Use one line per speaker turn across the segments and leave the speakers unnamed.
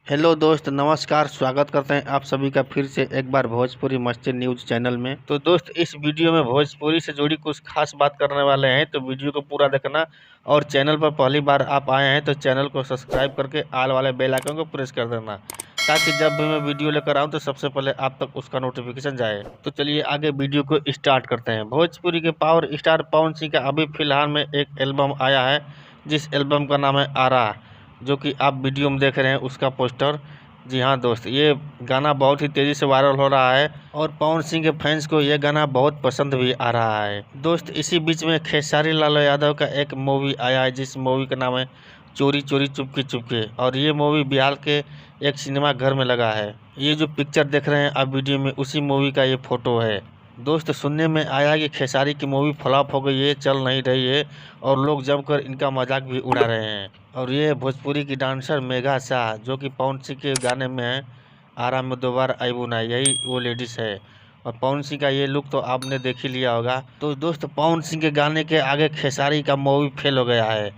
Hello दोस्त, नमस्कार। स्वागत करते हैं आप सभी का फिर से एक बार भोजपुरी मस्ती न्यूज़ चैनल में। तो दोस्त, इस वीडियो में भोजपुरी से जुड़ी कुछ खास बात करने वाले हैं, तो वीडियो को पूरा देखना। और चैनल पर पहली बार आप आए हैं तो चैनल को सब्सक्राइब करके आल वाले बेल आइकन को प्रेस कर देना, ताकि जब भी मैं वीडियो लेकर आऊँ तो सबसे पहले आप तक उसका नोटिफिकेशन जाए। तो चलिए आगे वीडियो को स्टार्ट करते हैं। भोजपुरी के पावर स्टार पवन सिंह का अभी फिलहाल में एक एल्बम आया है, जिस एल्बम का नाम है आरा, जो कि आप वीडियो में देख रहे हैं उसका पोस्टर। जी हाँ दोस्त, ये गाना बहुत ही तेज़ी से वायरल हो रहा है और पवन सिंह के फैंस को ये गाना बहुत पसंद भी आ रहा है। दोस्त, इसी बीच में खेसारी लाल यादव का एक मूवी आया है, जिस मूवी का नाम है चोरी चोरी चुपके चुपके, और ये मूवी बिहार के एक सिनेमा घर में लगा है। ये जो पिक्चर देख रहे हैं आप वीडियो में, उसी मूवी का ये फोटो है। दोस्त, सुनने में आया कि खेसारी की मूवी फ्लॉप हो गई है, चल नहीं रही है, और लोग जमकर इनका मजाक भी उड़ा रहे हैं। और ये भोजपुरी की डांसर मेघा शाह, जो कि पवन सिंह के गाने में है आराम में दोबारा आईबू ना, यही वो लेडीज़ है। और पवन सिंह का ये लुक तो आपने देख ही लिया होगा। तो दोस्त, पवन सिंह के गाने के आगे खेसारी का मूवी फेल हो गया है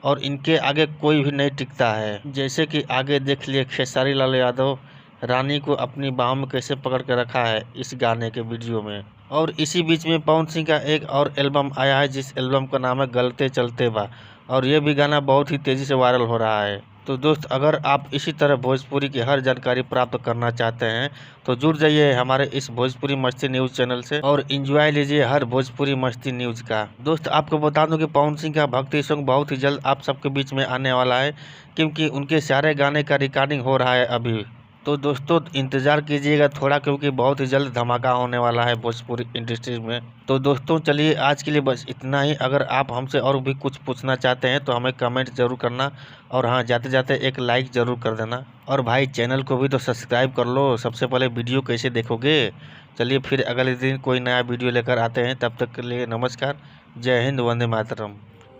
और इनके आगे कोई भी नहीं टिकता है। जैसे कि आगे देख लिए, खेसारी लाल यादव रानी को अपनी बाहों में कैसे पकड़ के रखा है इस गाने के वीडियो में। और इसी बीच में पवन सिंह का एक और एल्बम आया है, जिस एल्बम का नाम है गलते चलते बा, और ये भी गाना बहुत ही तेज़ी से वायरल हो रहा है। तो दोस्त, अगर आप इसी तरह भोजपुरी की हर जानकारी प्राप्त करना चाहते हैं तो जुड़ जाइए हमारे इस भोजपुरी मस्ती न्यूज़ चैनल से और एंजॉय लीजिए हर भोजपुरी मस्ती न्यूज़ का। दोस्त, आपको बता दूं कि पवन सिंह का भक्ति सॉन्ग बहुत ही जल्द आप सबके बीच में आने वाला है, क्योंकि उनके सारे गाने का रिकॉर्डिंग हो रहा है अभी। तो दोस्तों, इंतज़ार कीजिएगा थोड़ा, क्योंकि बहुत ही जल्द धमाका होने वाला है भोजपुरी इंडस्ट्री में। तो दोस्तों, चलिए आज के लिए बस इतना ही। अगर आप हमसे और भी कुछ पूछना चाहते हैं तो हमें कमेंट ज़रूर करना, और हाँ, जाते जाते एक लाइक ज़रूर कर देना। और भाई, चैनल को भी तो सब्सक्राइब कर लो। सबसे पहले वीडियो कैसे देखोगे। चलिए फिर अगले दिन कोई नया वीडियो लेकर आते हैं, तब तक के लिए नमस्कार। जय हिंद, वंदे मातरम।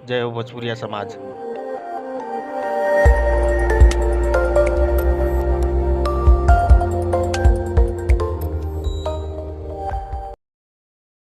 जय हो भोजपुरिया समाज।